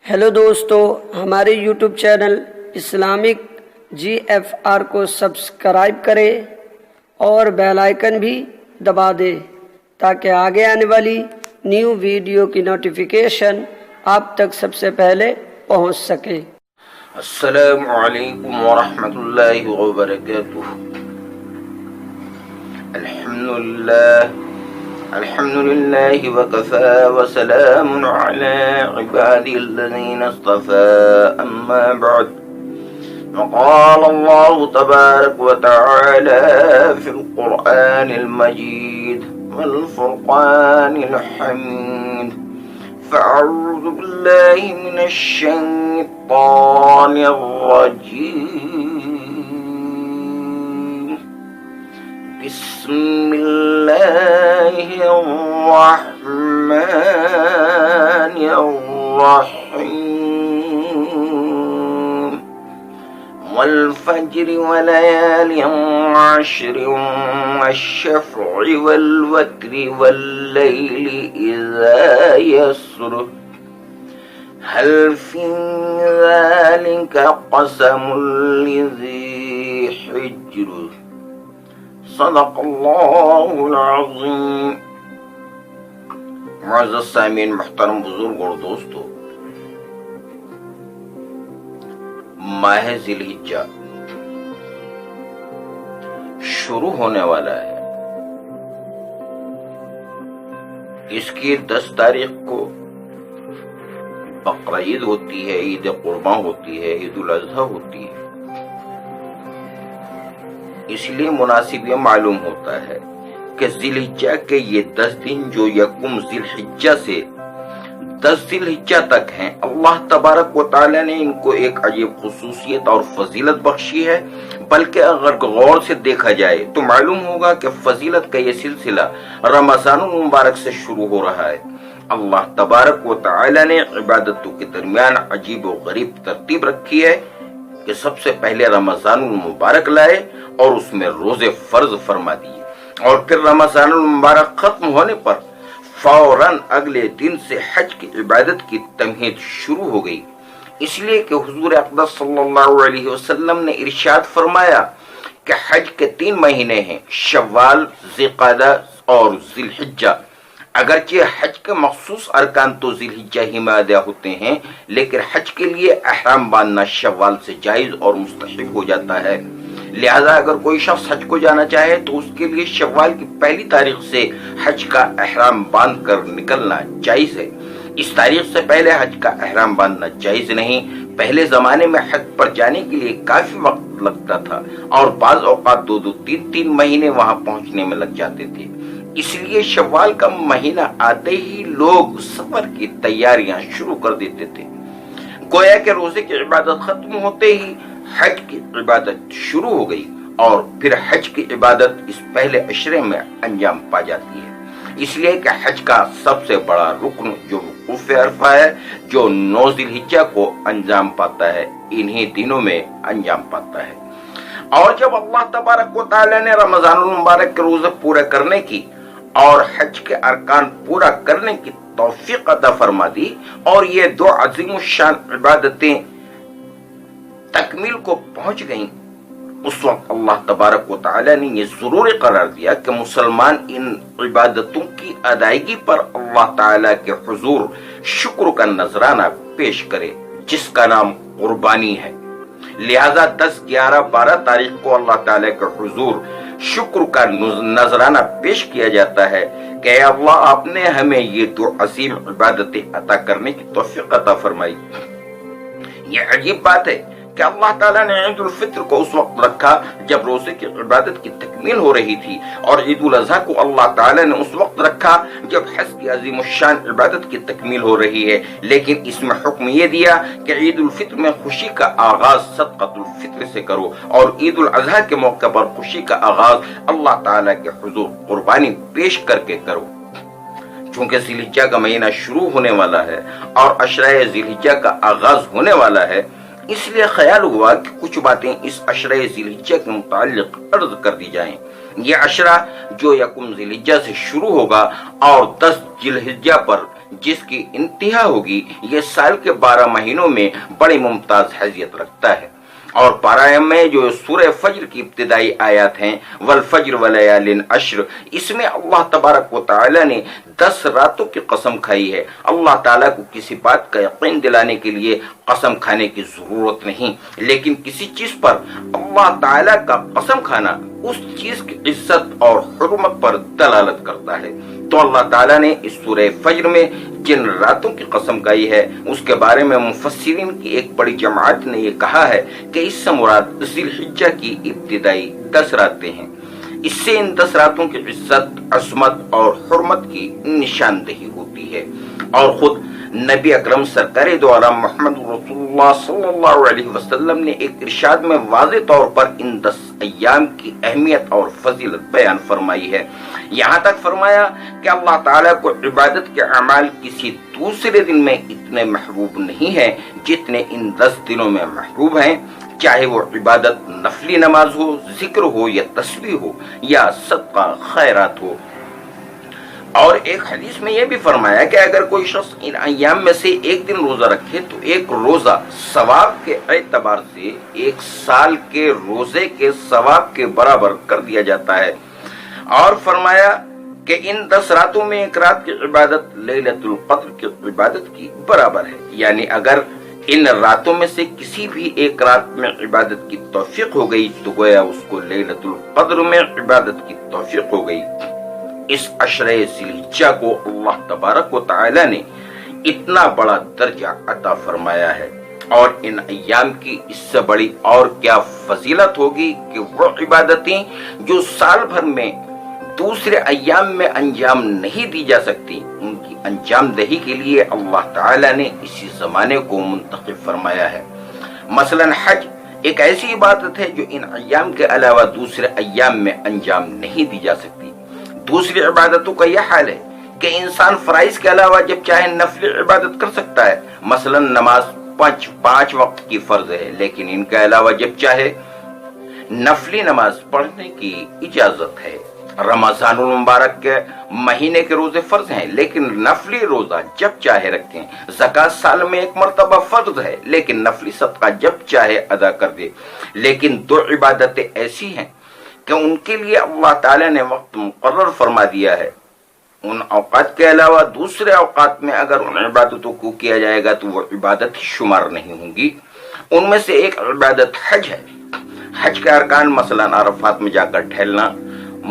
Hello دوستو، ہمارے YouTube channel Islamic GFR کو سبسکرائب کریں اور بیل آئیکن بھی دبا دیں تاکہ آگے آنے والی نیو ویڈیو کی نوٹیفیکیشن آپ تک سب سے پہلے پہنچ سکے۔ السلام علیکم ورحمۃ اللہ وبرکاتہ۔ الحمد لله وكفى وسلام على عباده الذين اصطفى أما بعد، وقال الله تبارك وتعالى في القرآن المجيد والفرقان الحميد، فأعوذ بالله من الشيطان الرجيم، بسم الله الرحمن الرحيم، والفجر وليال عشر، والشفع والوتر، والليل إذا يسر، هل في ذلك قسم لذي حجر، صدق اللہ العظیم۔ معزز سامعین، محترم بزرگ اور دوستو، ماہ ذی الحجہ شروع ہونے والا ہے۔ اس کی 10 تاریخ کو بقرہ عید ہوتی ہے، عید قرباں ہوتی ہے، عید الاضحیٰ ہوتی ہے۔ اس لیے مناسب یہ معلوم ہوتا ہے کہ ذی الحجہ کے یہ 10 دن جو یکم ذی الحجہ سے 10 ذی الحجہ تک ہیں، اللہ تبارک و تعالی نے ان کو ایک عجیب خصوصیت اور فضیلت بخشی ہے۔ بلکہ اگر غور سے دیکھا جائے تو معلوم ہوگا کہ فضیلت کا یہ سلسلہ رمضان المبارک سے شروع ہو رہا ہے۔ اللہ تبارک و تعالی نے عبادتوں کے درمیان عجیب و غریب ترتیب رکھی ہے کہ سب سے پہلے رمضان المبارک لائے اور اس میں روزے فرض فرما دیے، اور پھر رمضان المبارک ختم ہونے پر فوراً اگلے دن سے حج کی عبادت کی تمہید شروع ہو گئی۔ اس لیے کہ حضور اقدس صلی اللہ علیہ وسلم نے ارشاد فرمایا کہ حج کے 3 مہینے ہیں، شوال، ذی القعدہ اور ذی الحجہ۔ اگرچہ حج کے مخصوص ارکان تو ذی الحجہ ہی میں ادا ہوتے ہیں، لیکن حج کے لیے احرام باندھنا شوال سے جائز اور مستحب ہو جاتا ہے۔ لہذا اگر کوئی شخص حج کو جانا چاہے تو اس کے لیے شوال کی 1 تاریخ سے حج کا احرام باندھ کر نکلنا جائز ہے۔ اس تاریخ سے پہلے حج کا احرام باندھنا جائز نہیں۔ پہلے زمانے میں حج پر جانے کے لیے کافی وقت لگتا تھا اور بعض اوقات 2-2 3-3 مہینے وہاں پہنچنے میں لگ جاتے تھے۔ اس لیے شوال کا مہینہ آتے ہی لوگ سفر کی تیاریاں شروع کر دیتے تھے۔ گویا کہ روزے کی عبادت ختم ہوتے ہی حج کی عبادت شروع ہو گئی، اور پھر حج کی عبادت اس پہلے عشرے میں انجام پا جاتی ہے۔ اس لیے کہ حج کا سب سے بڑا رکن جو وقوف عرفہ ہے، جو 9 ذی الحجہ کو انجام پاتا ہے، انہی دنوں میں انجام پاتا ہے۔ اور جب اللہ تبارک و تعالی نے رمضان المبارک کے روزے پورے کرنے کی اور حج کے ارکان پورا کرنے کی توفیق عطا فرما دی، اور یہ 2 عظیم الشان عبادتیں تکمیل کو پہنچ گئیں، اس وقت اللہ تبارک و تعالی نے یہ ضروری قرار دیا کہ مسلمان ان عبادتوں کی ادائیگی پر اللہ تعالی کے حضور شکر کا نذرانہ پیش کرے، جس کا نام قربانی ہے۔ لہذا 10، 11، 12 تاریخ کو اللہ تعالی کے حضور شکر کا نذرانہ پیش کیا جاتا ہے کہ اے اللہ، آپ نے ہمیں یہ 2 عظیم عبادتیں عطا کرنے کی توفیق عطا فرمائی۔ یہ عجیب بات ہے کہ اللہ تعالیٰ نے عید الفطر کو اس وقت رکھا جب روزے کی عبادت کی تکمیل ہو رہی تھی، اور عید الاضحیٰ کو اللہ تعالیٰ نے اس وقت رکھا جب حج کی عظیم الشان عبادت کی تکمیل ہو رہی ہے۔ لیکن اس میں حکم یہ دیا کہ عید الفطر میں خوشی کا آغاز صدقۃ الفطر سے کرو، اور عید الاضحیٰ کے موقع پر خوشی کا آغاز اللہ تعالیٰ کے حضور قربانی پیش کر کے کرو۔ چونکہ ذی الحجہ کا مہینہ شروع ہونے والا ہے اور عشرہ ذی الحجہ کا آغاز ہونے والا ہے، اس لیے خیال ہوا کہ کچھ باتیں اس عشرہ ذی الحجہ کے متعلق عرض کر دی جائیں۔ یہ عشرہ جو یکم ذی الحجہ سے شروع ہوگا اور 10 ذی الحجہ پر جس کی انتہا ہوگی یہ سال کے 12 مہینوں میں بڑی ممتاز حیثیت رکھتا ہے۔ اور پارہ میں جو سورہ فجر کی ابتدائی آیات ہیں والفجر ولیال عشر، اس میں اللہ تبارک و تعالی نے 10 راتوں کی قسم کھائی ہے۔ اللہ تعالیٰ کو کسی بات کا یقین دلانے کے لیے قسم کھانے کی ضرورت نہیں، لیکن کسی چیز پر اللہ تعالیٰ کا قسم کھانا اس چیز کی عزت اور حرمت پر دلالت کرتا ہے۔ تو اللہ تعالیٰ نے اس سورہ فجر میں جن راتوں کی قسم کھائی ہے اس کے بارے میں مفسرین کی ایک بڑی جماعت نے یہ کہا ہے کہ اس سے مراد ذی الحجہ کی ابتدائی 10 راتیں ہیں۔ اس سے ان 10 راتوں کی عزت، عظمت اور حرمت کی نشاندہی ہوتی ہے۔ اور خود نبی اکرم سرکار دو عالم محمد رسول اللہ صلی اللہ علیہ وسلم نے ایک ارشاد میں واضح طور پر ان 10 ایام کی اہمیت اور فضیلت بیان فرمائی ہے۔ یہاں تک فرمایا کہ اللہ تعالیٰ کو عبادت کے اعمال کسی دوسرے دن میں اتنے محبوب نہیں ہیں جتنے ان 10 دنوں میں محبوب ہیں، چاہے وہ عبادت نفلی نماز ہو، ذکر ہو یا تسبیح ہو یا صدقہ خیرات ہو۔ اور ایک حدیث میں یہ بھی فرمایا کہ اگر کوئی شخص ان ایام میں سے ایک دن روزہ رکھے تو ایک روزہ ثواب کے اعتبار سے 1 سال کے روزے کے ثواب کے برابر کر دیا جاتا ہے۔ اور فرمایا کہ ان 10 راتوں میں ایک رات کی عبادت لیلۃ القدر کی عبادت کی برابر ہے، یعنی اگر ان راتوں میں سے کسی بھی ایک رات میں عبادت کی توفیق ہو گئی تو گویا اس کو لیلۃ القدر میں عبادت کی توفیق ہو گئی۔ اس عشرہ ذی الحجہ کو اللہ تبارک و تعالی نے اتنا بڑا درجہ عطا فرمایا ہے، اور ان ایام کی اس سے بڑی اور کیا فضیلت ہوگی کہ وہ عبادتیں جو سال بھر میں دوسرے ایام میں انجام نہیں دی جا سکتی، ان کی انجام دہی کے لیے اللہ تعالی نے اسی زمانے کو منتخب فرمایا ہے۔ مثلا حج ایک ایسی عبادت ہے جو ان ایام کے علاوہ دوسرے ایام میں انجام نہیں دی جا سکتی۔ دوسری عبادتوں کا یہ حال ہے کہ انسان فرائض کے علاوہ جب چاہے نفلی عبادت کر سکتا ہے، مثلا نماز 5 وقت کی فرض ہے، لیکن ان کے علاوہ جب چاہے نفلی نماز پڑھنے کی اجازت ہے۔ رمضان المبارک کے مہینے کے روزے فرض ہیں، لیکن نفلی روزہ جب چاہے رکھیں۔ زکوٰۃ سال میں 1 مرتبہ فرض ہے، لیکن نفلی صدقہ جب چاہے ادا کر دے۔ لیکن 2 عبادتیں ایسی ہیں کہ ان کے لیے اللہ تعالی نے وقت مقرر فرما دیا ہے۔ ان اوقات کے علاوہ دوسرے اوقات میں اگر ان عبادتوں کو کیا جائے گا تو وہ عبادت ہی شمار نہیں ہوں گی۔ ان میں سے ایک عبادت حج ہے۔ حج کے ارکان مثلا عرفات میں جا کر ٹھہرنا،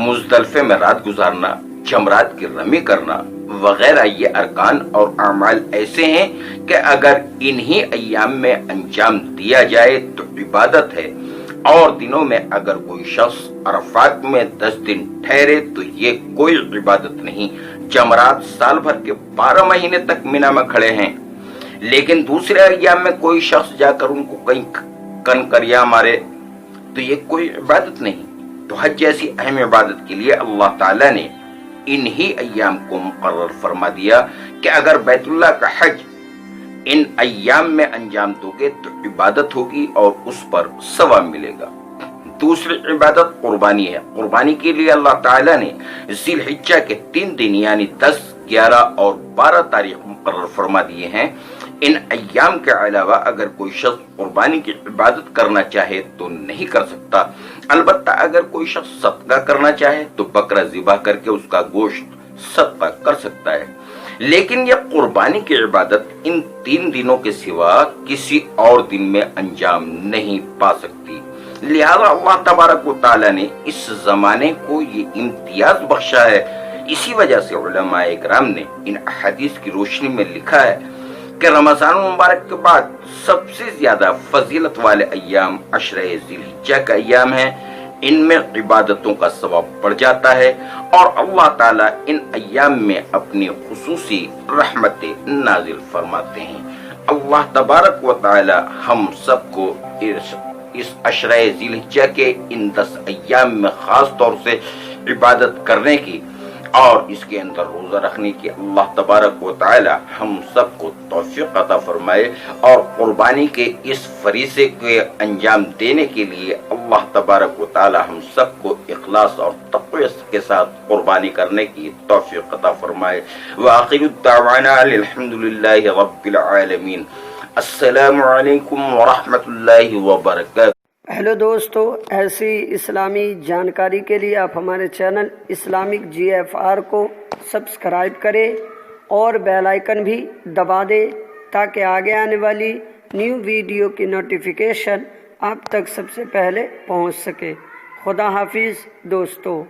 مزدلفے میں رات گزارنا، جمرات کی رمی کرنا وغیرہ، یہ ارکان اور اعمال ایسے ہیں کہ اگر انہی ایام میں انجام دیا جائے تو عبادت ہے، اور دنوں میں اگر کوئی شخص عرفات میں 10 دن ٹھہرے تو یہ کوئی عبادت نہیں۔ جمرات سال بھر کے 12 مہینے تک مینا میں کھڑے ہیں، لیکن دوسرے ایام میں کوئی شخص جا کر ان کو کہیں کنکریاں مارے تو یہ کوئی عبادت نہیں۔ تو حج جیسی اہم عبادت کے لیے اللہ تعالیٰ نے انہی ایام کو مقرر فرما دیا کہ اگر بیت اللہ کا حج ان ایام میں انجام دو گے تو عبادت ہوگی اور اس پر ثواب ملے گا۔ دوسری عبادت قربانی ہے۔ قربانی کے لیے اللہ تعالیٰ نے ذی الحجہ کے 3 دن یعنی 10، 11 اور 12 تاریخ مقرر فرما دیے ہیں۔ ان ایام کے علاوہ اگر کوئی شخص قربانی کی عبادت کرنا چاہے تو نہیں کر سکتا، البتہ اگر کوئی شخص صدقہ کرنا چاہے تو بکرا ذبح کر کے اس کا گوشت صدقہ کر سکتا ہے۔ لیکن یہ قربانی کی عبادت ان 3 دنوں کے سوا کسی اور دن میں انجام نہیں پا سکتی، لہذا اللہ تبارک و تعالی نے اس زمانے کو یہ امتیاز بخشا ہے۔ اسی وجہ سے علماء اکرام نے ان احادیث کی روشنی میں لکھا ہے کہ رمضان المبارک کے بعد سب سے زیادہ فضیلت والے ایام عشرہ ذی الحجہ کا ایام ہیں۔ ان میں عبادتوں کا ثواب بڑھ جاتا ہے اور اللہ تعالیٰ ان ایام میں اپنی خصوصی رحمتیں نازل فرماتے ہیں۔ اللہ تبارک و تعالی ہم سب کو اس عشرہ ذی الحجہ کے ان 10 ایام میں خاص طور سے عبادت کرنے کی اور اس کے اندر روزہ رکھنے کی اللہ تبارک و تعالی ہم سب کو توفیق عطا فرمائے، اور قربانی کے اس فریضے کے انجام دینے کے لیے اللہ تبارک و تعالی ہم سب کو اخلاص اور تقوی کے ساتھ قربانی کرنے کی توفیق عطا فرمائے۔ وآخر الدعوانا الحمدللہ رب العالمین۔ السلام علیکم ورحمۃ اللہ وبرکاتہ۔ ہیلو دوستو، ایسی اسلامی جانکاری کے لیے آپ ہمارے چینل اسلامک GFR کو سبسکرائب کریں اور بیل آئیکن بھی دبا دیں تاکہ آگے آنے والی نیو ویڈیو کی نوٹیفیکیشن آپ تک سب سے پہلے پہنچ سکے۔ خدا حافظ دوستو۔